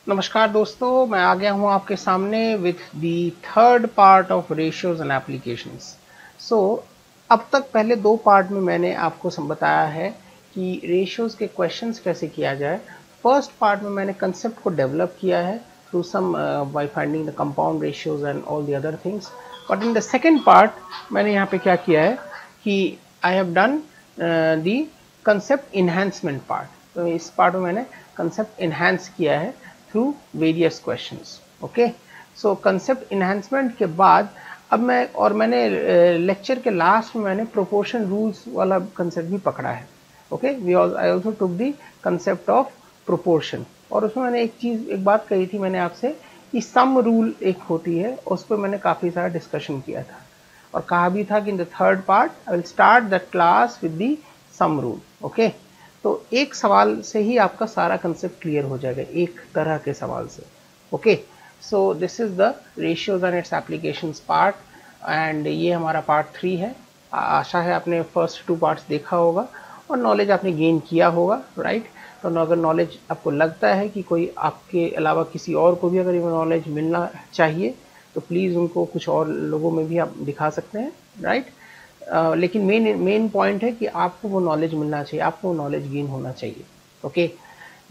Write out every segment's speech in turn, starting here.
नमस्कार दोस्तों, मैं आ गया हूं आपके सामने with the third part of ratios and applications. So अब तक पहले दो पार्ट में मैंने आपको बताया है कि रेशियोज के क्वेश्चंस कैसे किया जाए। फर्स्ट पार्ट में मैंने कंसेप्ट को डेवलप किया है through some by finding the compound ratios and all the other things. But in the second part मैंने यहाँ पे क्या किया है कि I have done the concept enhancement part. तो इस पार्ट में मैंने कंसेप्ट इन्हांस किया है through various questions. Okay, so concept enhancement के बाद अब मैंने लेक्चर के लास्ट में मैंने प्रोपोर्शन रूल्स वाला कंसेप्ट भी पकड़ा है। Okay, I also took the concept of proportion, और उसमें मैंने एक बात कही थी मैंने आपसे कि सम रूल एक होती है, उस पर मैंने काफ़ी सारा डिस्कशन किया था और कहा भी था कि in the third part I will start the class with the sum rule. Okay, तो एक सवाल से ही आपका सारा कंसेप्ट क्लियर हो जाएगा, एक तरह के सवाल से। Okay, so this is the ratios and it's applications part, and ये हमारा पार्ट 3 है। आशा है आपने फर्स्ट 2 पार्ट्स देखा होगा और नॉलेज आपने गेन किया होगा, राइट। तो अगर नॉलेज आपको लगता है कि कोई आपके अलावा किसी और को भी अगर ये नॉलेज मिलना चाहिए तो प्लीज़ उनको कुछ और लोगों में भी आप दिखा सकते हैं, राइट। लेकिन मेन पॉइंट है कि आपको वो नॉलेज मिलना चाहिए, आपको वो नॉलेज गेन होना चाहिए। Okay,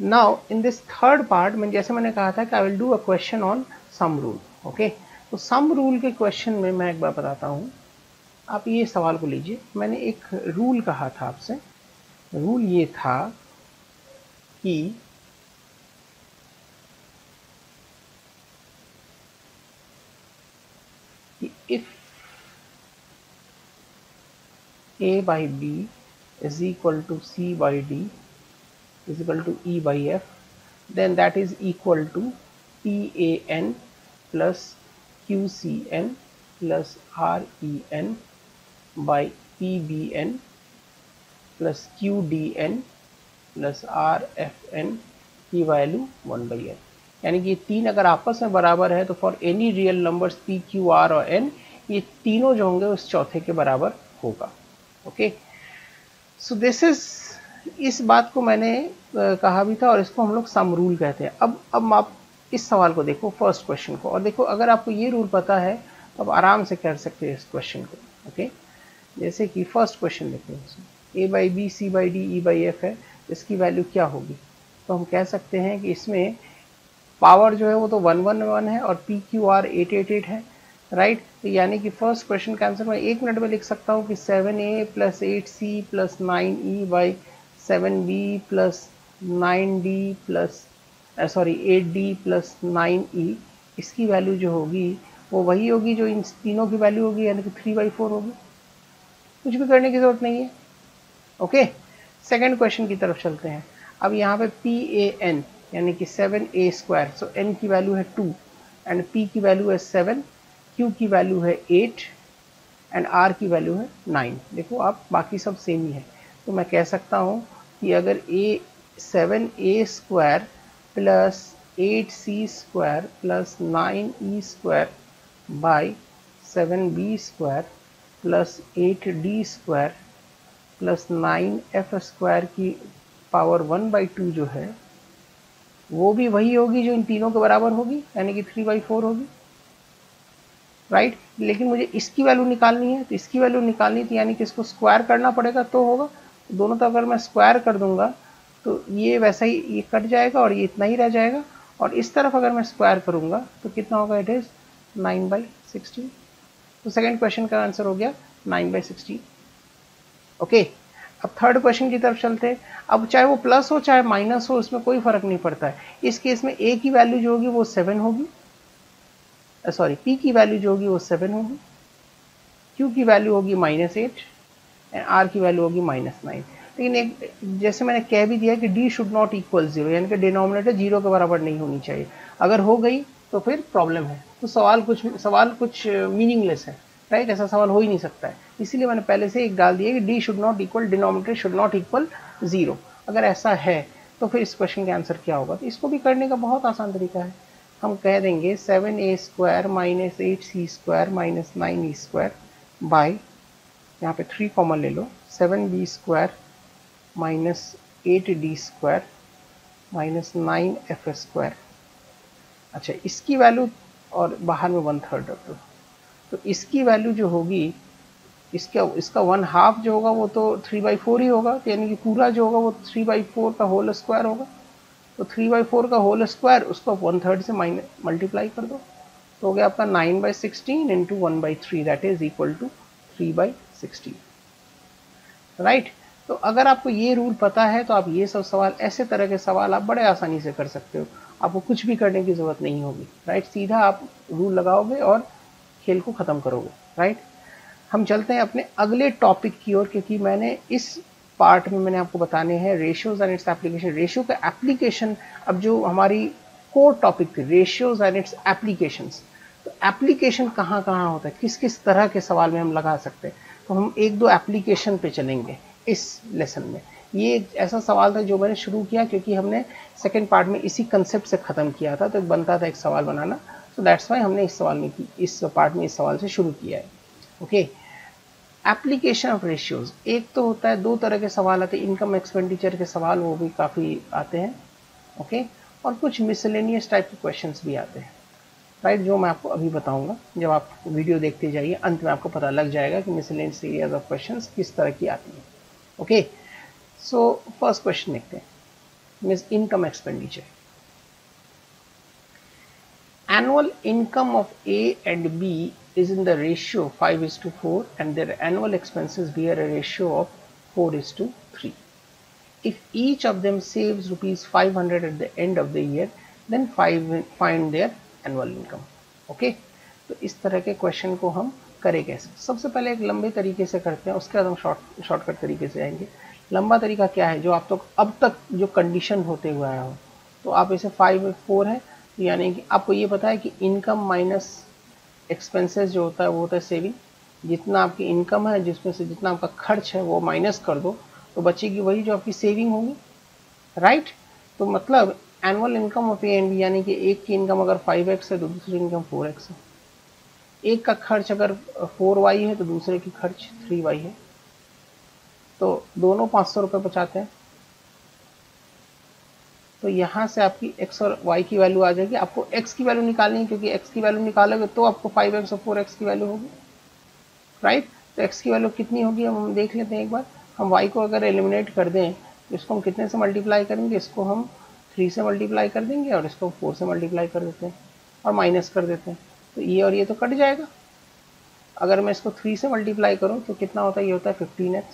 now in this third part में जैसे मैंने कहा था कि I will do a question on sum rule. Okay, तो सम रूल के क्वेश्चन में मैं एक बार बताता हूँ। आप ये सवाल को लीजिए, मैंने एक रूल कहा था आपसे। रूल ये था कि if a by b is equal to c by d is equal to E by F, then that is equal to PAN plus QCN plus REN by PBN plus QDN plus RFN की value 1 by n। यानी कि ये तीन अगर आपस में बराबर है तो for any real numbers P, Q, R और N ये तीनों जो होंगे उस चौथे के बराबर होगा। ओके, सो दिस इज, इस बात को मैंने कहा भी था और इसको हम लोग सम रूल कहते हैं। अब आप इस सवाल को देखो, फर्स्ट क्वेश्चन को, और देखो अगर आपको ये रूल पता है तो आप आराम से कर सकते हैं इस क्वेश्चन को। ओके, जैसे कि फर्स्ट क्वेश्चन देखो, a by B C by D E by F है, इसकी वैल्यू क्या होगी। तो हम कह सकते हैं कि इसमें पावर जो है वो तो 111 है और पी क्यू आर 888 है, राइट। तो यानी कि फर्स्ट क्वेश्चन का आंसर मैं 1 मिनट में लिख सकता हूँ कि 7a plus 8c plus 9e by 7b plus 9d plus 8d plus 9e, इसकी वैल्यू जो होगी वो वही होगी जो इन तीनों की वैल्यू होगी, यानी कि 3/4 होगी। कुछ भी करने की जरूरत नहीं है। ओके, सेकेंड क्वेश्चन की तरफ चलते हैं। अब यहाँ पे PAN यानी कि 7a स्क्वायर, सो n की वैल्यू है 2 एंड p की वैल्यू है 7, q की वैल्यू है 8 एंड r की वैल्यू है 9। देखो आप बाकी सब सेम ही है, तो मैं कह सकता हूँ कि अगर 7a square plus 8c square plus 9e square by 7b square plus 8d square plus 9f square की पावर 1/2 जो है वो भी वही होगी जो इन तीनों के बराबर होगी, यानी कि 3/4 होगी, राइट। लेकिन मुझे इसकी वैल्यू निकालनी है, तो इसकी वैल्यू निकालनी थी, यानी कि इसको स्क्वायर करना पड़ेगा तो होगा। दोनों तो अगर मैं स्क्वायर कर दूंगा तो ये वैसा ही ये कट जाएगा और ये इतना ही रह जाएगा, और इस तरफ अगर मैं स्क्वायर करूंगा तो कितना होगा, इट इज 9/16। तो सेकेंड क्वेश्चन का आंसर हो गया 9/16। ओके, अब थर्ड क्वेश्चन की तरफ चलते हैं। अब चाहे वो प्लस हो चाहे माइनस हो, इसमें कोई फर्क नहीं पड़ता है। इस केस में a की वैल्यू जो होगी वो 7 होगी, सॉरी p की वैल्यू जो होगी वो 7 होगी, q की वैल्यू होगी -8 एंड r की वैल्यू होगी -9। लेकिन एक जैसे मैंने कह भी दिया कि d शुड नॉट इक्वल 0, यानी कि डिनोमिनेटर 0 के बराबर नहीं होनी चाहिए। अगर हो गई तो फिर प्रॉब्लम है, तो सवाल कुछ मीनिंगलेस है, राइट। ऐसा सवाल हो ही नहीं सकता है, इसीलिए मैंने पहले से एक डाल दिया कि d should not equal, denominator should not equal 0। अगर ऐसा है तो फिर इस क्वेश्चन का आंसर क्या होगा। तो इसको भी करने का बहुत आसान तरीका है, हम कह देंगे 7a square minus 8c square minus 9e square by, यहाँ पे 3 कॉमन ले लो, 7b square minus 8d square minus 9f square अच्छा, इसकी वैल्यू और बाहर में 1/3 रख दो, तो इसकी वैल्यू जो होगी, इसका 1/2 जो होगा वो तो 3/4 ही होगा, यानी कि पूरा जो होगा वो 3/4 का होल स्क्वायर होगा। तो 3/4 का होल स्क्वायर उसको 1/3 से मल्टीप्लाई कर दो, तो हो गया आपका 9/16 into 1/3 that is equal to 3/16, right. तो अगर आपको ये रूल पता है तो आप ये सब सवाल, ऐसे तरह के सवाल आप बड़े आसानी से कर सकते हो, आपको कुछ भी करने की जरूरत नहीं होगी, राइट। सीधा आप रूल लगाओगे और खेल को खत्म करोगे, राइट। हम चलते हैं अपने अगले टॉपिक की ओर, क्योंकि मैंने इस पार्ट में मैंने आपको बताने हैं ratios and its application. Ratio का एप्लीकेशन, अब जो हमारी कोर टॉपिक थी रेशियोज एंड इट्स एप्लीकेशंस, तो एप्लीकेशन कहाँ कहाँ होता है, किस किस तरह के सवाल में हम लगा सकते हैं, तो हम एक दो एप्लीकेशन पे चलेंगे इस लेसन में। ये एक ऐसा सवाल था जो मैंने शुरू किया क्योंकि हमने सेकेंड पार्ट में इसी कंसेप्ट से खत्म किया था, तो बनता था एक सवाल बनाना, तो दैट्स वाई हमने इस सवाल में इस पार्ट में इस सवाल से शुरू किया है। ओके, एप्लीकेशन ऑफ रेशियोज, एक तो होता है, दो तरह के सवाल आते हैं, इनकम एक्सपेंडिचर के सवाल, वो भी काफ़ी आते हैं, ओके, और कुछ मिसलेनियस टाइप के क्वेश्चंस भी आते हैं, राइट, जो मैं आपको अभी बताऊंगा। जब आप वीडियो देखते जाइए अंत में आपको पता लग जाएगा कि मिसलेनियस एरियाज ऑफ क्वेश्चंस किस तरह की आती है। ओके, सो फर्स्ट क्वेश्चन देखते हैं, means income expenditure. Annual income of A and B is in the ratio 5:4 and their annual expenses bear a ratio of 4:3. If each of them saves rupees 500 at the end of the year, then find their annual income. Okay, तो इस तरह के question को हम करें कैसे? सबसे पहले एक लंबे तरीके से करते हैं, उसके बाद हम शॉर्टकट तरीके से आएंगे। लंबा तरीका क्या है, जो आप तो अब तक जो कंडीशन होते हुए आया हो, तो आप इसे 5/4 है, यानी कि आपको ये पता है कि इनकम माइनस एक्सपेंसेस जो होता है वो होता है सेविंग। जितना आपकी इनकम है, जिसमें से जितना आपका खर्च है वो माइनस कर दो, तो बचेगी वही जो आपकी सेविंग होगी, राइट। तो मतलब annual income of A and B, यानी कि एक की इनकम अगर 5x है तो दूसरी इनकम 4x है, एक का खर्च अगर 4y है तो दूसरे की खर्च 3y है, तो दोनों 500 रुपये बचाते हैं। तो यहाँ से आपकी x और y की वैल्यू आ जाएगी। आपको x की वैल्यू निकालनी है, क्योंकि x की वैल्यू निकालोगे तो आपको 5x और 4x की वैल्यू होगी, राइट। तो x की वैल्यू कितनी होगी हम देख लेते हैं एक बार। हम y को अगर एलिमिनेट कर दें तो इसको हम कितने से मल्टीप्लाई करेंगे, इसको हम 3 से मल्टीप्लाई कर देंगे और इसको 4 से मल्टीप्लाई कर देते हैं और माइनस कर देते हैं, तो ये और ये तो कट जाएगा। अगर मैं इसको 3 से मल्टीप्लाई करूँ तो कितना होता है, ये होता है 15x,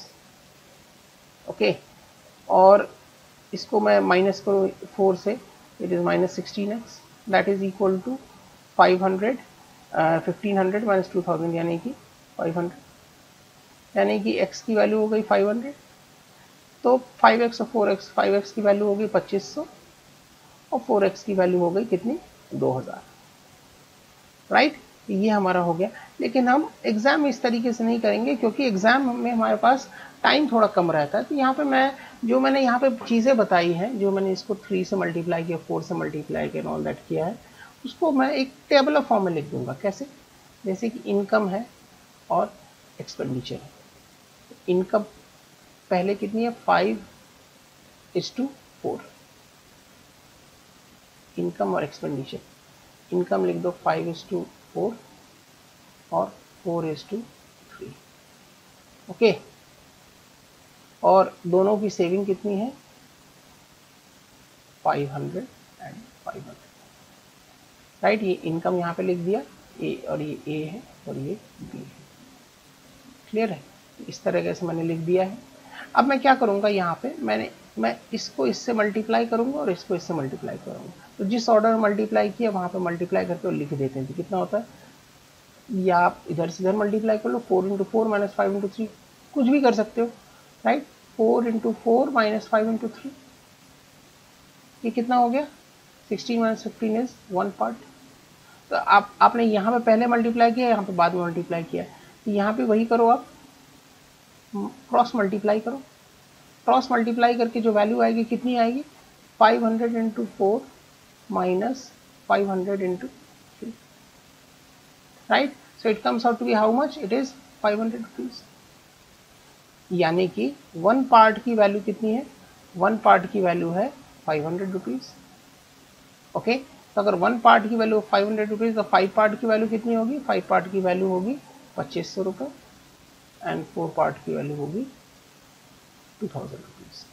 ओके, और इसको मैं माइनस करूँ 4 से, it is -16x, that is equal to 500, 1500 minus 2000 यानी कि 500, यानी कि x की वैल्यू हो गई 500, तो 5x और 4x, 5x की वैल्यू हो गई 2500 और 4x की वैल्यू हो गई कितनी, 2000, राइट। ये हमारा हो गया। लेकिन हम एग्जाम में इस तरीके से नहीं करेंगे, क्योंकि एग्जाम में हमारे पास टाइम थोड़ा कम रहता है। तो यहाँ पे मैंने यहाँ पे चीज़ें बताई हैं, जो मैंने इसको 3 से मल्टीप्लाई किया, 4 से मल्टीप्लाई किया, ऑल दैट किया है, उसको मैं एक टेबल फॉर्म में लिख दूंगा। कैसे? जैसे कि इनकम है और एक्सपेंडिचर है। इनकम पहले कितनी है, 5:4, इनकम और एक्सपेंडिचर। इनकम लिख दो 5:4 और 4:3, ओके। और दोनों की सेविंग कितनी है, 500 एंड 500, राइट। ये इनकम यहाँ पे लिख दिया, ए, और ये ए है और ये बी है, क्लियर है। इस तरह से मैंने लिख दिया है। अब मैं क्या करूँगा, यहाँ पे मैं इसको इससे मल्टीप्लाई करूँगा और इसको इससे मल्टीप्लाई करूँगा। तो जिस ऑर्डर में मल्टीप्लाई किया वहाँ पे मल्टीप्लाई करके और लिख देते हैं, तो कितना होता है, या आप इधर से इधर मल्टीप्लाई कर लो, 4 × 4 - 5 × 3, कुछ भी कर सकते हो, राइट। 4 × 4 - 5 × 3, ये कितना हो गया, 16 - 15 इज 1 पार्ट। तो आपने यहाँ पे पहले मल्टीप्लाई किया, यहाँ पे बाद में मल्टीप्लाई किया, तो यहाँ पे वही करो, आप क्रॉस मल्टीप्लाई करो। क्रॉस मल्टीप्लाई करके जो वैल्यू आएगी कितनी आएगी, 500 × 4 - 500 × 3, right. So it comes out to be how much, it is 500 rupees. यानी कि 1 पार्ट की वैल्यू कितनी है, 1 पार्ट की वैल्यू है 500 रुपीज, ओके। तो अगर 1 पार्ट की वैल्यू 500 रुपीज़ तो 5 पार्ट की वैल्यू कितनी होगी? 5 पार्ट की वैल्यू होगी 2500 रुपये एंड 4 पार्ट की वैल्यू होगी 2000 रुपीज़।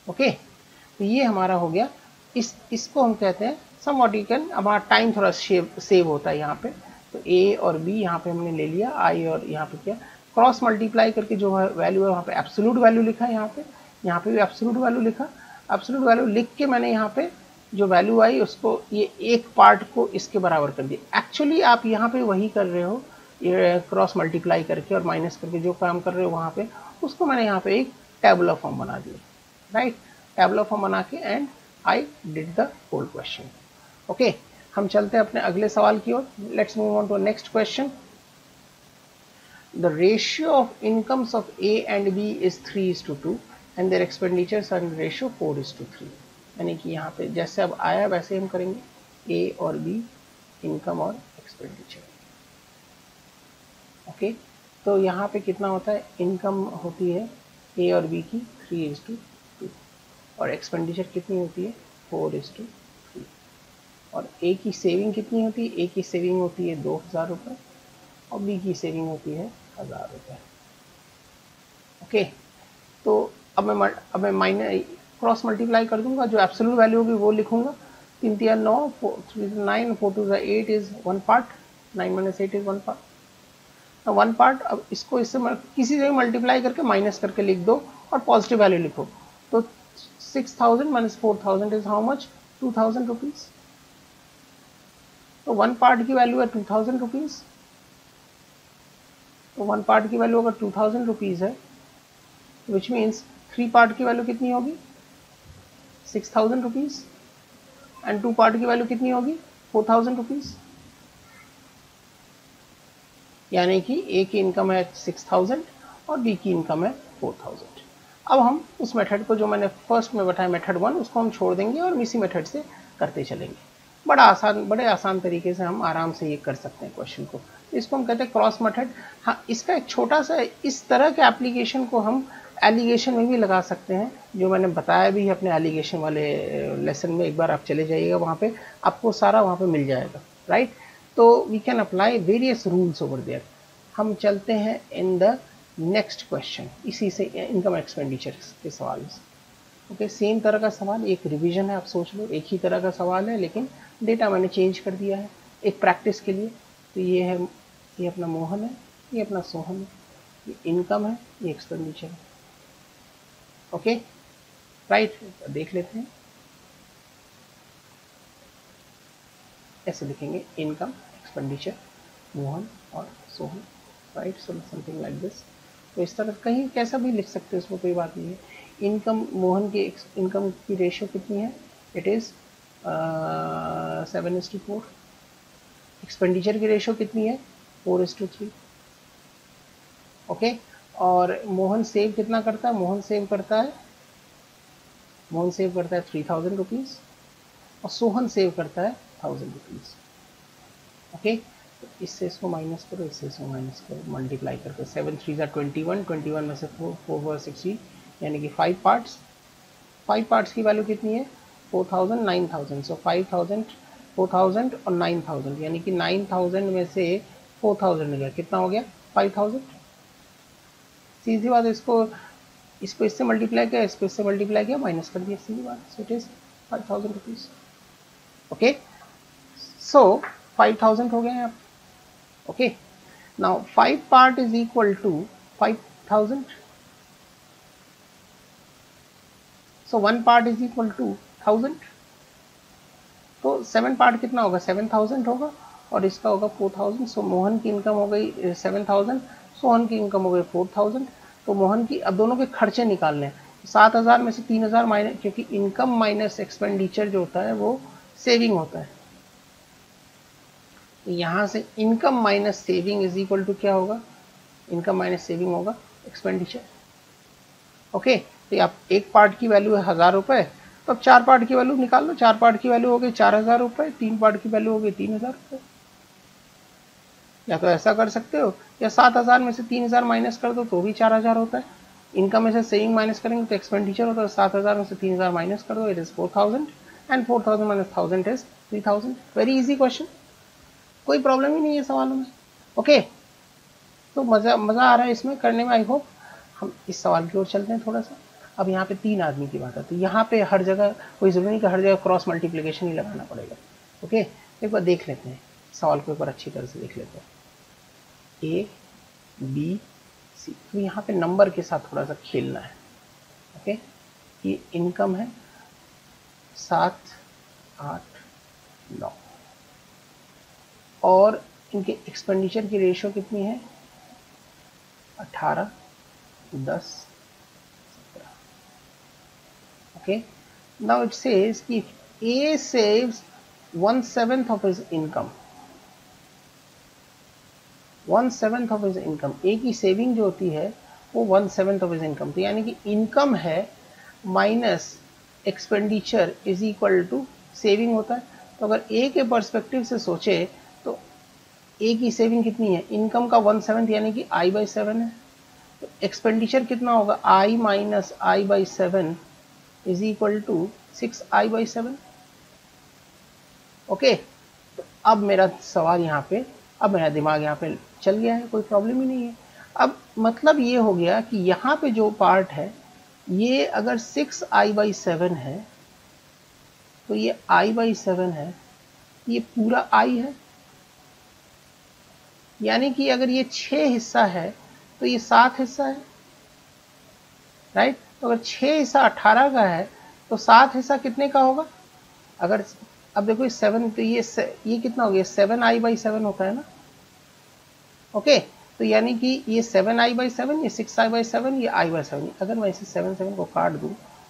ओके, तो ये हमारा हो गया। इसको हम कहते हैं समवॉट यू कैन, हमारा टाइम थोड़ा सेव होता है यहाँ पे। तो ए और बी यहाँ पे हमने ले लिया, आई और यहाँ पे क्या क्रॉस मल्टीप्लाई करके जो वैल्यू है वहाँ पे एब्सोल्यूट वैल्यू लिखा है, यहाँ पे भी एब्सोल्यूट वैल्यू लिखा। एब्सोल्यूट वैल्यू लिख के मैंने यहाँ पे जो वैल्यू आई उसको ये एक पार्ट को इसके बराबर कर दिया। एक्चुअली आप यहाँ पे वही कर रहे हो, ये क्रॉस मल्टीप्लाई करके और माइनस करके जो काम कर रहे हो वहाँ पे, उसको मैंने यहाँ पे एक टेबुलर फॉर्म बना दिया, राइट। टेबुलर फॉर्म बना के and I did the whole question. Okay, हम चलते हैं अपने अगले सवाल की ओर। Let's move on to next question. The ratio of incomes of A and B is 3:2 and their expenditures are in ratio 4:3। यानी कि यहाँ पे जैसे अब आया वैसे हम करेंगे, ए और बी इनकम और एक्सपेंडिचर। ओके, तो यहाँ पे कितना होता है? इनकम होती है ए और बी की 3:2 और एक्सपेंडिचर कितनी होती है? 4:3। और ए की सेविंग कितनी होती है? ए की सेविंग होती है 2000 रुपये और बी की सेविंग होती है 1000 रुपये। ओके, तो अब मैं माइनस क्रॉस मल्टीप्लाई कर दूंगा, जो एब्सोल्यूट वैल्यू होगी वो लिखूंगा। 3 3 9, 4 3 9, 4 2 8 is 1 part, 9 - 8 is 1 part. 1 part, अब इसको इससे किसी से मल्टीप्लाई करके माइनस करके लिख दो और पॉजिटिव वैल्यू लिखो। तो 6000 - 4000 इज हाउ मच? 2000 रुपीज। तो 1 पार्ट की वैल्यू है 2000 रुपीज। तो 1 पार्ट की वैल्यू अगर 2000 रुपीज है, विच मीन्स 3 पार्ट की वैल्यू कितनी होगी? 6000 रुपीज एंड 2 पार्ट की वैल्यू कितनी होगी? 4000 रुपीज। यानी कि ए की इनकम है 6000 और बी की इनकम है 4000। अब हम उस मेथड को जो मैंने फर्स्ट में बताया मेथड 1, उसको हम छोड़ देंगे और इसी मेथड से करते चलेंगे। बड़े आसान तरीके से हम आराम से ये कर सकते हैं क्वेश्चन को। इसको हम कहते हैं क्रॉस मेथड। हाँ, इसका एक छोटा सा इस तरह के एप्लीकेशन को हम एलिगेशन में भी लगा सकते हैं, जो मैंने बताया भी है अपने एलिगेशन वाले लेसन में। एक बार आप चले जाइएगा, वहाँ पे आपको सारा वहाँ पे मिल जाएगा, राइट। तो we can apply various rules over there. हम चलते हैं इन द नेक्स्ट क्वेश्चन, इसी से इनकम एक्सपेंडिचर के सवाल से। ओके, सेम तरह का सवाल, एक रिवीजन है, आप सोच लो एक ही तरह का सवाल है, लेकिन डेटा मैंने चेंज कर दिया है एक प्रैक्टिस के लिए। तो ये है, ये अपना मोहन है, ये अपना सोहन है, ये इनकम है, ये एक्सपेंडिचर है। ओके, राइट, देख लेते हैं। ऐसे लिखेंगे इनकम, एक्सपेंडिचर, मोहन और Sohan, right. So something like this. तो इस तरह कहीं कैसा भी लिख सकते हो, इसमें कोई बात नहीं है। इनकम, मोहन की इनकम की रेशियो कितनी है? It is 7:4। एक्सपेंडिचर की रेशियो कितनी है? 4:3। ओके, और मोहन सेव कितना करता है? मोहन सेव करता है 3000 रुपीज़ और सोहन सेव करता है 1000 रुपीज़। ओके, तो इससे इसको माइनस करो, इससे इसको माइनस करो, मल्टीप्लाई करके 7 3 21, 21 में से 4 4 16, यानी कि 5 पार्ट्स। 5 पार्ट्स की वैल्यू कितनी है? 4000 9000। सो 5000 4000 और 9000, यानी कि 9000 में से 4000 गया, कितना हो गया? 5000। सीधी बात, इसको इससे मल्टीप्लाई किया, इसको इससे मल्टीप्लाई किया, माइनस कर दिया, सीधी बात। So it is 5000 rupees. Okay, so 5000 हो गया यहाँ। Okay, now 5 part is equal to 5000। So 1 part is equal to 1000। तो 7 पार्ट कितना होगा? 7000 होगा और इसका होगा 4000। सो मोहन की इनकम हो गई 7000, सोहन की इनकम हो गई 4000। तो मोहन की, अब दोनों के खर्चे निकालने हैं। 7000 में से 3000 माइनस, क्योंकि इनकम माइनस एक्सपेंडिचर जो होता है वो सेविंग होता है। तो यहाँ से income minus saving is equal to क्या होगा? इनकम माइनस सेविंग होगा एक्सपेंडिचर। ओके, तो आप एक पार्ट की वैल्यू है 1000 रुपये, तो अब 4 पार्ट की वैल्यू निकाल लो। 4 पार्ट की वैल्यू हो गई 4000 रुपये, 3 पार्ट की वैल्यू हो गई 3000 रुपये। या तो ऐसा कर सकते हो, या 7000 में से 3000 माइनस कर दो तो भी 4000 होता है। इनकम में से सेविंग माइनस करेंगे तो एक्सपेंडिचर होता है। 7000 में से 3000 माइनस कर दो, it is 4000। And 4000 minus 1000 is 3000. Very easy question, कोई प्रॉब्लम ही नहीं है सवालों में. ओके तो मज़ा आ रहा है इसमें करने में, आई होप. हम इस सवाल की ओर चलते हैं थोड़ा सा. अब यहाँ पे 3 आदमी की बात आती है. यहाँ पे हर जगह कोई ज़रूरी नहीं कि हर जगह क्रॉस मल्टीप्लिकेशन ही लगाना पड़ेगा. ओके एक बार देख लेते हैं सवाल को, एक बार अच्छी तरह से देख लेते हैं. ए बी सी, तो यहाँ पे नंबर के साथ थोड़ा सा खेलना है. ओके ये इनकम है 7, 8, 9 और इनके एक्सपेंडिचर की रेशियो कितनी है 18, 10, 17. ओके नाउ इट सेज कि A saves 1/7 of his income. 1/7 of his income. A की सेविंग जो होती है वो 1/7 of his income. तो यानी कि इनकम है minus expenditure is equal to saving होता है. तो अगर A के पर्सपेक्टिव से सोचे तो A की सेविंग कितनी है, इनकम का 1/7 यानी कि I/7 है. तो एक्सपेंडिचर कितना होगा I minus I/7 is equal to 6I/7. Okay तो अब मेरा सवाल यहाँ पे, अब मेरा दिमाग यहाँ पे चल गया है, कोई प्रॉब्लम ही नहीं है. अब मतलब ये हो गया कि यहाँ पे जो पार्ट है ये अगर 6I/7 है तो ये I/7 है, ये पूरा I है. यानी कि अगर ये 6 हिस्सा है तो ये 7 हिस्सा है, राइट. तो अगर 6 हिस्सा 18 का है तो 7 हिस्सा कितने का होगा. अगर अब देखो 7 तो ये कितना हो गया 7I/7 होता है ना. ओके तो यानी कि ये 7I/7, ये 6I/7, ये I/7. अगर मैं इसे 7 को काट दूं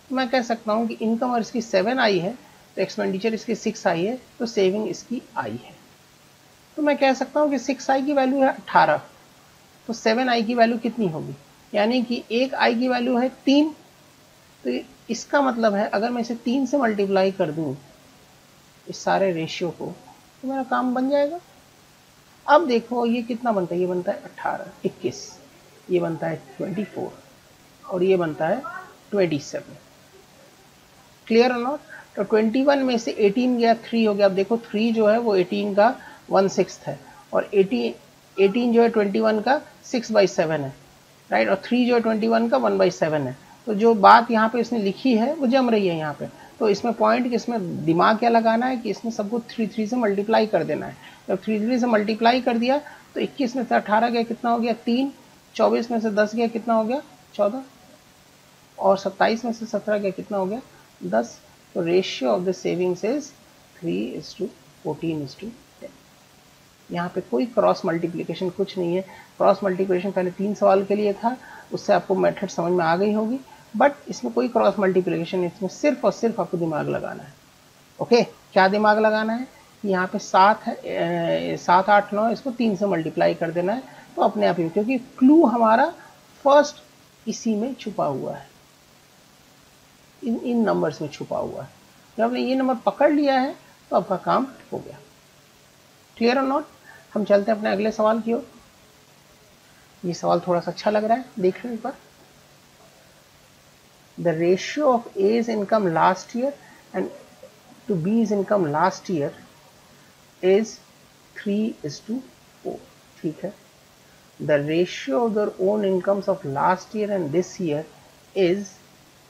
तो मैं कह सकता हूं कि इनकम और इसकी 7I है तो एक्सपेंडिचर इसकी 6I है तो सेविंग इसकी I है. तो मैं कह सकता हूं कि 6I की वैल्यू है 18 तो 7I की वैल्यू कितनी होगी, यानी कि एक I की वैल्यू है 3. तो इसका मतलब है अगर मैं इसे 3 से मल्टीप्लाई कर दूं इस सारे रेशियो को तो मेरा काम बन जाएगा. अब देखो ये कितना बनता है, ये बनता है 18, 21, ये बनता है 24 और ये बनता है 27. क्लियर और नॉट. तो 21 में से 18 गया 3 हो गया. अब देखो 3 जो है वो 18 का 1/6 है और 18 जो है 21 का 6/7 है, राइट. और 3 जो है 21 का 1/7 है. तो जो बात यहाँ पे इसने लिखी है वो जम रही है यहाँ पे. तो इसमें पॉइंट कि इसमें दिमाग क्या लगाना है कि इसमें सबको 3 से मल्टीप्लाई कर देना है. जब 3 से मल्टीप्लाई कर दिया तो 21 में से 18 गया कितना हो गया 3, 24 में से 10 गया कितना हो गया 14 और 27 में से 17 गया कितना हो गया 10. तो ratio of the savings is 3:14:10. यहाँ पे कोई क्रॉस मल्टीप्लिकेशन कुछ नहीं है. क्रॉस मल्टीप्लिकेशन पहले 3 सवाल के लिए था, उससे आपको मेथड समझ में आ गई होगी. बट इसमें कोई क्रॉस मल्टीप्लिकेशन, इसमें सिर्फ और सिर्फ आपको दिमाग लगाना है. ओके क्या दिमाग लगाना है, यहाँ पे 7 है, 7, 8, 9 इसको 3 से मल्टीप्लाई कर देना है तो अपने आप ही, क्योंकि क्लू हमारा फर्स्ट इसी में छुपा हुआ है, इन नंबर्स में छुपा हुआ है. जब आपने ये नंबर पकड़ लिया है तो आपका काम हो गया. क्लियर और नॉट. हम चलते हैं अपने अगले सवाल की ओर. ये सवाल थोड़ा सा अच्छा लग रहा है, देख लो एक बार. The ratio of A's income last year and to B's income last year is 3:4. ठीक है. The ratio of their own incomes of last year and this year is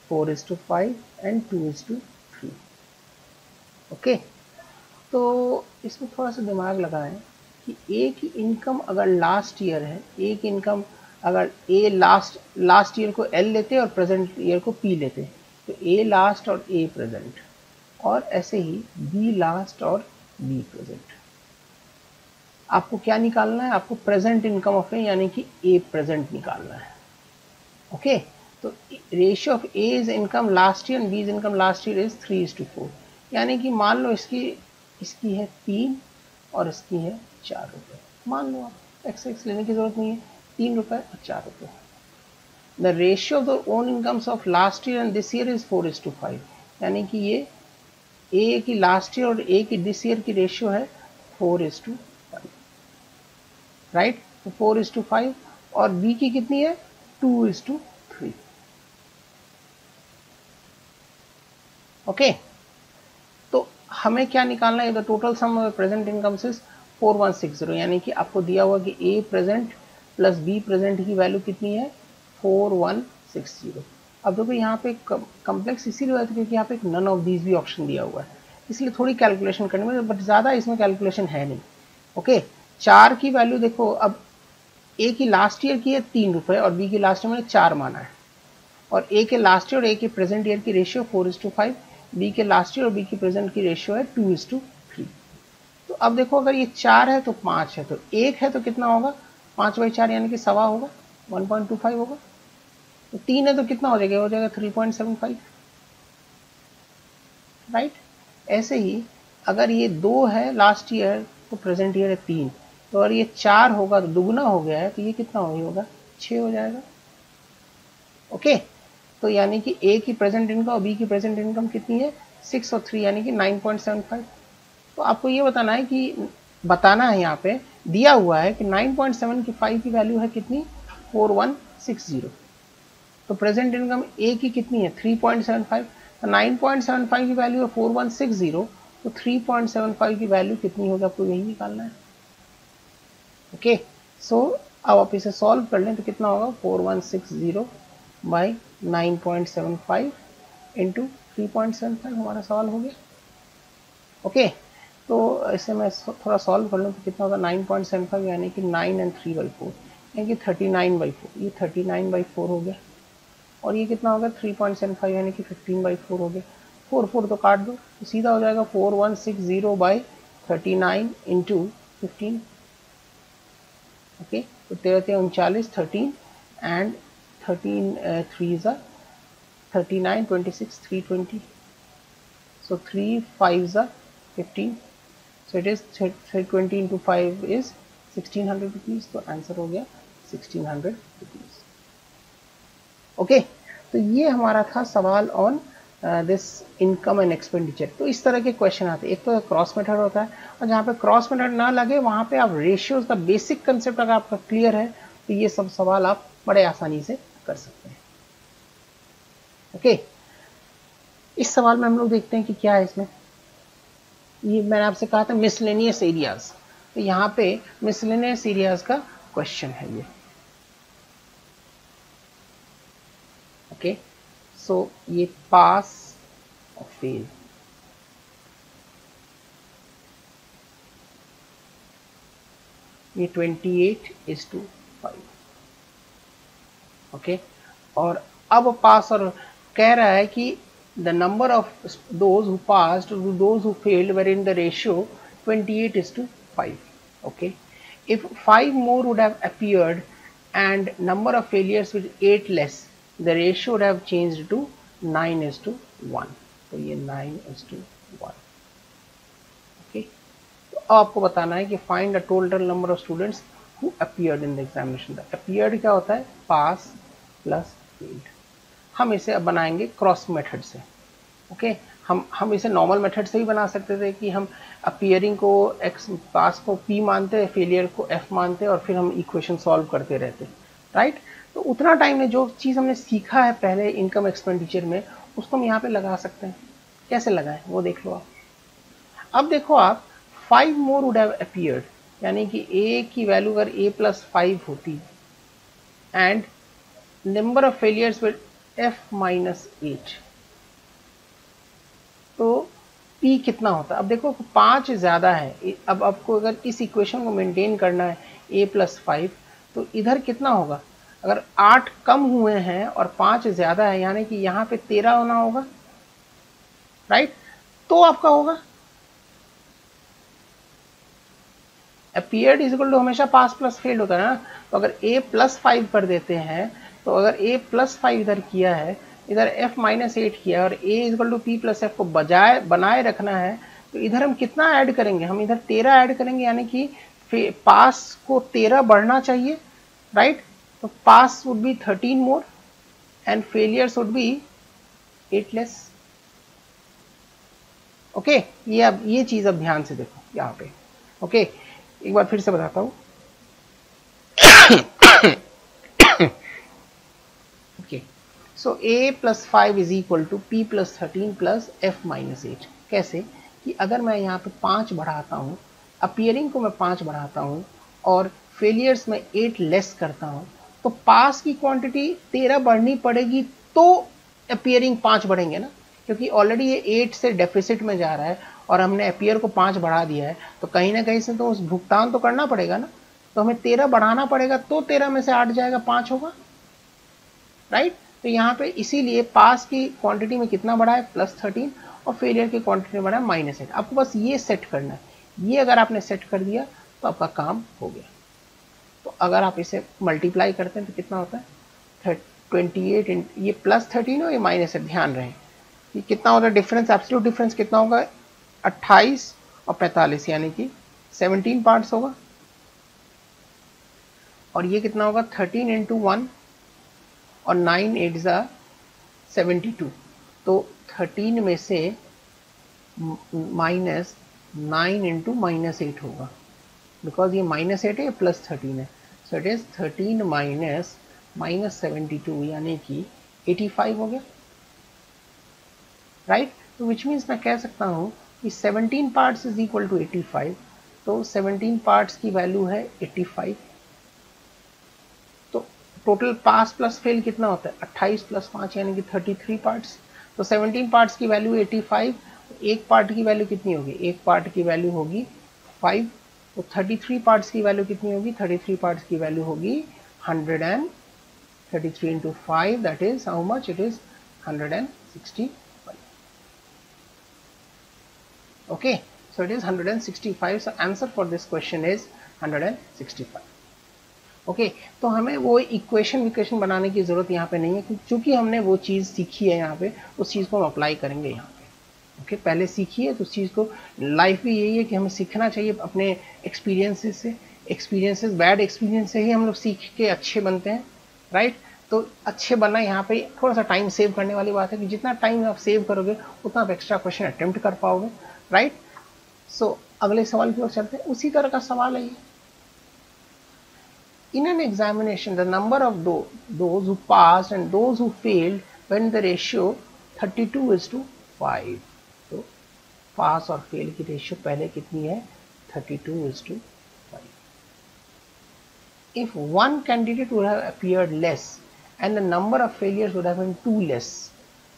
4:5 and 2:3. Okay तो इसमें थोड़ा सा दिमाग लगाएं कि ए की इनकम अगर लास्ट ईयर है, ए की इनकम अगर ए लास्ट ईयर को एल लेते और प्रेजेंट ईयर को पी लेते तो ए लास्ट और ए प्रेजेंट, और ऐसे ही बी लास्ट और बी प्रेजेंट. आपको क्या निकालना है, आपको प्रेजेंट इनकम ऑफ ए यानी कि ए प्रेजेंट निकालना है. ओके तो ratio of A is income last year and B is income last year is 3:4. यानी कि मान लो इसकी है 3 और इसकी है 4 रुपये. मान लो आप एक्स लेने की जरूरत नहीं है, 3 रुपये और 4 रुपये. The ratio of the own incomes of last year and this year is 4:5. यानी कि ये ए की लास्ट ईयर और ए की दिस ईयर की रेशियो है 4:5, राइट. तो 4:5 और बी की कितनी है 2:3. ओके हमें क्या निकालना है, the total sum of present incomes is 4160, यानी कि आपको दिया हुआ कि ए प्रेजेंट प्लस बी प्रेजेंट की वैल्यू कितनी है 4160। अब देखो यहाँ पे कम्प्लेक्स इसीलिए होता है क्योंकि यहाँ पे एक नन ऑफ दीज भी ऑप्शन दिया हुआ है, इसलिए थोड़ी कैलकुलेशन करने में, बट ज़्यादा इसमें कैलकुलेशन है नहीं। ओके, 4 की वैल्यू देखो, अब ए की लास्ट ईयर की है 3 रुपये और बी की लास्ट ईयर मैंने 4 माना है, और ए के लास्ट ईयर और ए के प्रेजेंट ईयर की रेशियो 4:5, बी के लास्ट ईयर और बी की प्रेजेंट की रेशियो है 2:3। तो अब देखो अगर ये 4 है तो 5 है, तो 1 है तो कितना होगा 5/4 यानी कि सवा होगा 1.25 होगा। तो 3 है तो कितना हो जाएगा 3.75, राइट। ऐसे ही अगर ये 2 है लास्ट ईयर तो प्रेजेंट ईयर है 3, तो अगर ये 4 होगा तो दुगुना हो गया है, तो ये कितना होगा 6 हो जाएगा। ओके, तो यानी कि ए की प्रेजेंट इनकम और बी की प्रेजेंट इनकम कितनी है 6 और 3 यानी कि 9.75। तो आपको ये बताना है यहाँ पे दिया हुआ है कि 9.75 की वैल्यू है कितनी 4160। तो प्रेजेंट इनकम ए की कितनी है 3.75, तो 9.75 की वैल्यू है 4160, तो 3.75 की वैल्यू कितनी होगी आपको यही निकालना है। ओके, सो अब आप इसे सॉल्व कर लें तो कितना होगा 4160 बाई 9.75 इंटू 3.75 हमारा सॉल्व हो गया। ओके, तो इसे मैं थोड़ा सॉल्व कर लूँ तो कितना होगा 9.75 यानी कि 9 and 3/4 यानी कि 39/4, ये 39/4 हो गया, और ये कितना होगा 3.75 यानी कि 15/4 हो गया। 4 तो काट दो तो सीधा हो जाएगा 4160 बाई 39 इंटू 15। ओके, तो 13 39 13 and 13 3 is 39 26 320, so 3 5 is 15, so it is 320 into 5 is 1600 rupees, तो आंसर हो गया 1600 rupees। ओके, तो ये हमारा था सवाल on this income and expenditure. तो इस तरह के क्वेश्चन आते हैं, एक तो क्रॉस मेथड होता है, और जहाँ पे क्रॉस मेथड ना लगे वहाँ पे आप रेशियोज का बेसिक कंसेप्ट अगर आपका क्लियर है तो ये सब सवाल आप बड़े आसानी से कर सकते हैं। ओके, इस सवाल में हम लोग देखते हैं कि क्या है इसमें। ये मैंने आपसे कहा था मिसलेनियस एरियाज, तो यहाँ पे मिसलेनियस एरियाज का क्वेश्चन है ये। ओके, सो ये पास और फेल, ये 28:5। ओके, और अब पास और कह रहा है कि the number of those who passed to those who failed were in the ratio 28:5. Okay, if 5 more would have appeared and number of failures with 8 less, the ratio would have changed to 9:1. तो ये 9:1। Okay, तो आपको बताना है कि find the total number of students who appeared in the examination। appeared क्या होता है पास प्लस फेल्ड। हम इसे अब बनाएंगे क्रॉस मेथड से। ओके, हम इसे नॉर्मल मेथड से ही बना सकते थे कि हम अपीयरिंग को एक्स, पास को पी मानते, फेलियर को एफ मानते, और फिर हम इक्वेशन सॉल्व करते रहते, राइट। तो उतना टाइम में जो चीज़ हमने सीखा है पहले इनकम एक्सपेंडिचर में उसको हम यहाँ पे लगा सकते हैं। कैसे लगाएं वो देख लो आप। अब देखो आप 5 मोर वुड हैव अपीयर्ड, यानी कि ए की वैल्यू अगर a + 5 होती and number of failures with f - 8, तो p कितना होता है। अब देखो 5 ज्यादा है, अब आपको अगर इस इक्वेशन को मेंटेन करना है a + 5, तो इधर कितना होगा, अगर 8 कम हुए हैं और 5 ज्यादा है यानी कि यहाँ पे 13 होना होगा, राइट। तो आपका होगा अपीयर्ड इक्वल टू हमेशा पास प्लस फेल्ड होता है ना। तो अगर a + 5 कर देते हैं, तो अगर a + 5 इधर किया है, इधर f - 8 किया, और a = p + f को बनाए रखना है, तो इधर हम कितना ऐड करेंगे, हम इधर 13 ऐड करेंगे, यानी कि पास को 13 बढ़ना चाहिए, राइट। तो pass would be 13 more and failures would be 8 less. Okay, ये अब ये चीज अब ध्यान से देखो यहाँ पे। ओके, एक बार फिर से बताता हूँ। Okay, so a + 5 = p + 13 + f - 8। कैसे कि अगर मैं यहाँ पे 5 बढ़ाता हूँ, अपीयरिंग को मैं 5 बढ़ाता हूँ और फेलियर्स में 8 लेस करता हूँ, तो पास की क्वांटिटी 13 बढ़नी पड़ेगी तो अपीयरिंग 5 बढ़ेंगे ना, क्योंकि ऑलरेडी ये 8 से डेफिसिट में जा रहा है और हमने अपीयर को 5 बढ़ा दिया है, तो कहीं ना कहीं से तो उस भुगतान तो करना पड़ेगा ना, तो हमें 13 बढ़ाना पड़ेगा तो 13 में से 8 जाएगा, 5 होगा, राइट। तो यहाँ पे इसीलिए पास की क्वांटिटी में कितना बढ़ा है, +13, और फेलियर की क्वांटिटी में बढ़ा है -8। आपको बस ये सेट करना है, ये अगर आपने सेट कर दिया तो आपका काम हो गया। तो अगर आप इसे मल्टीप्लाई करते हैं तो कितना होता है 28, ये +13 हो, ये -8, ध्यान रहे कि कितना होता है डिफरेंस, एब्सोल्यूट डिफरेंस कितना होगा, 28 और 45, यानी कि 17 पार्ट्स होगा, और ये कितना होगा 13 × 1 और 9 8 72, तो 13 में से -9 × -8 होगा, बिकॉज ये -8 है, ये +13 है, सो इट इज 13 -72 यानी कि 85 हो गया, राइट। तो विच मीन्स मैं कह सकता हूँ कि 17 पार्ट्स इज इक्वल टू 85, तो 17 पार्ट्स की वैल्यू है 85। तो टोटल पास प्लस फेल कितना होता है 28 + 5 यानी कि 33 पार्ट्स। तो 17 पार्ट्स की वैल्यू 85, एक पार्ट की वैल्यू कितनी होगी, एक पार्ट की वैल्यू होगी 5, तो 33 पार्ट्स की वैल्यू कितनी होगी, 33 पार्ट्स की वैल्यू होगी 133 × 5, that is how much, it is 165। Okay, so it is 165, so answer for this question is 165। Okay, तो हमें वो इक्वेशन बनाने की जरूरत यहाँ पे नहीं है, क्योंकि हमने वो चीज़ सीखी है यहाँ पे, उस चीज़ को हम अप्लाई करेंगे यहाँ पे। ओके, पहले सीखी है तो उस चीज़ को, लाइफ भी यही है कि हमें सीखना चाहिए अपने एक्सपीरियंसेस से, बैड एक्सपीरियंस से ही हम लोग सीख के अच्छे बनते हैं, राइट। तो अच्छे बनना यहाँ पे थोड़ा सा टाइम सेव करने वाली बात है कि जितना टाइम आप सेव करोगे उतना आप एक्स्ट्रा क्वेश्चन अटेम्प्ट कर पाओगे, राइट। सो अगले सवाल की ओर चलते हैं, उसी तरह का सवाल है ये। In an examination, the number of those who passed and those who failed when the ratio 32:5. तो पास और फेल की रेशियो पहले कितनी है 32:5. If one candidate would have appeared less and the number of failures would have been 2 less,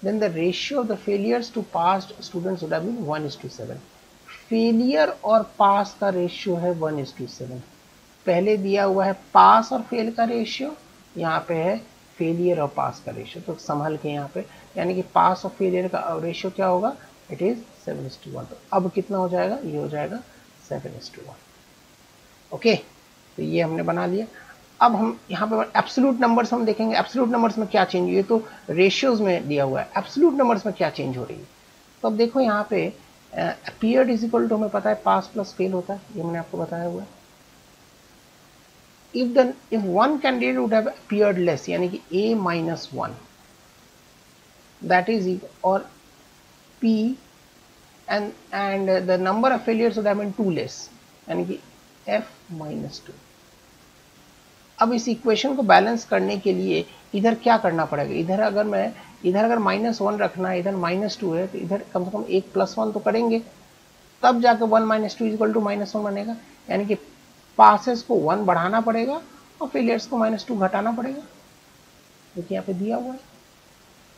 then the ratio of the failures to passed students would have been 1:7. Failure और पास का ratio है 1:7। पहले दिया हुआ है पास और फेल का ratio, यहाँ पे है फेलियर और पास का रेशियो, तो संभल के यहाँ पे, यानी कि पास और फेलियर का रेशियो क्या होगा, इट इज 7:1। तो अब कितना हो जाएगा, ये हो जाएगा 7:1। ओके, तो ये हमने बना लिया। अब हम यहाँ पे एब्सोल्यूट नंबर्स हम देखेंगे, एब्सोल्यूट नंबर्स में क्या चेंज हुई है, तो रेशियोज में दिया हुआ है, एब्सोल्यूट नंबर्स में क्या चेंज हो रही है। तो अब देखो यहाँ पे अपीयर्ड इज इक्वल टू, हमें पता है पास प्लस फेल होता है, ये मैंने आपको बताया हुआ है। if one candidate would have appeared less, यानी कि a-1, that is or p and the number of failures would have been 2 less, यानी कि f-2। अब इस इक्वेशन को बैलेंस करने के लिए इधर क्या करना पड़ेगा, इधर अगर -1 रखना है, इधर -2 है, तो इधर कम से कम एक +1 तो करेंगे, तब जाकर 1 - 2 = -1 बनेगा, यानी कि पासेस को 1 बढ़ाना पड़ेगा और फेलियर्स को -2 घटाना पड़ेगा, क्योंकि यहाँ पे दिया हुआ है।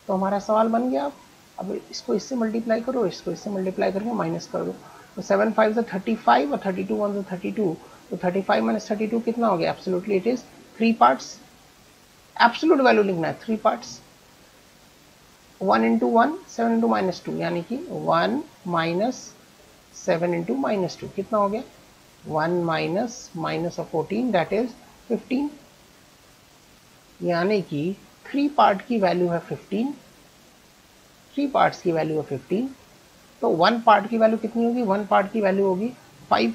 तो हमारा सवाल बन गया। अब इसको इससे मल्टीप्लाई करो, इसको इससे मल्टीप्लाई करके माइनस कर दो, तो 7 5 = 35 और 32 1 = 32, तो 35 - 32 कितना हो गया, absolutely it is 3 parts. Absolute value लिखना है 3 पार्ट्स, 1 × 1 7 × -2, यानी कि 1 - 7 × -2 कितना हो गया, 1 - -14, दैट इज 15, यानी कि 3 पार्ट की वैल्यू है 15, 3 पार्ट्स की वैल्यू है 15, तो 1 पार्ट की वैल्यू कितनी होगी, 1 पार्ट की वैल्यू होगी 5,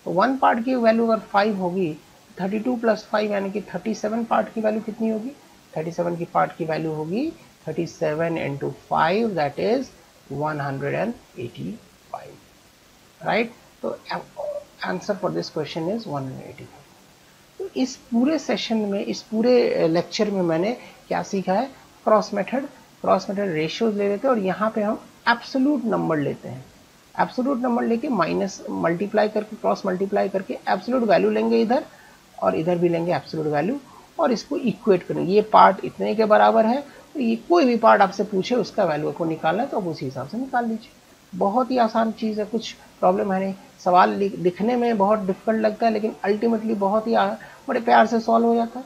तो 1 पार्ट की वैल्यू अगर 5 होगी, 32 + 5 यानी कि 37 पार्ट की वैल्यू कितनी होगी, 37 की पार्ट की वैल्यू होगी 37 × 5, दैट इज 185, राइट। तो answer for this question is 185। तो इस पूरे सेशन में, इस पूरे लेक्चर में मैंने क्या सीखा है, क्रॉस मेथड रेशियोज ले लेते हैं और यहाँ पे हम एब्सोल्यूट नंबर लेते हैं, एब्सोल्यूट नंबर लेके माइनस मल्टीप्लाई करके क्रॉस मल्टीप्लाई करके एब्सोल्यूट वैल्यू लेंगे इधर और इधर भी लेंगे एब्सोल्यूट वैल्यू और इसको इक्वेट करेंगे। ये पार्ट इतने के बराबर है तो ये कोई भी पार्ट आपसे पूछे उसका वैल्यू को निकालना है तो आप उसी हिसाब से निकाल लीजिए। बहुत ही आसान चीज़ है, कुछ प्रॉब्लम है नहीं। सवाल लिखने में बहुत डिफिकल्ट लगता है लेकिन अल्टीमेटली बहुत ही बड़े प्यार से सॉल्व हो जाता है,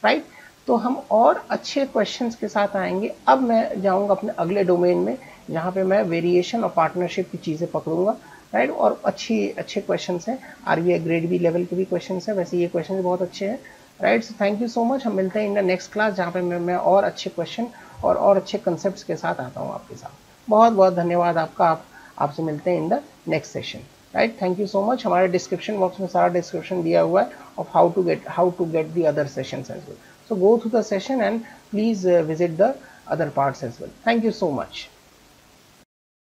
राइट। तो हम और अच्छे क्वेश्चंस के साथ आएंगे। अब मैं जाऊंगा अपने अगले डोमेन में जहाँ पे मैं वेरिएशन और पार्टनरशिप की चीज़ें पकड़ूंगा, राइट। और अच्छे क्वेश्चंस हैं, आरबीआई ग्रेड बी लेवल के भी क्वेश्चंस हैं, वैसे ये क्वेश्चन बहुत अच्छे हैं, right. So thank you so much. हम मिलते हैं इन द नेक्स्ट क्लास जहाँ पे मैं और अच्छे क्वेश्चन और अच्छे कंसेप्ट के साथ आता हूँ आपके साथ। बहुत बहुत धन्यवाद आपका। आपसे मिलते हैं in the next session, right. Thank you so much. हमारे डिस्क्रिप्शन बॉक्स में सारा डिस्क्रिप्शन दिया हुआ है of how to get the other sessions as well. So go through the session and please visit the other parts as well. Thank you so much.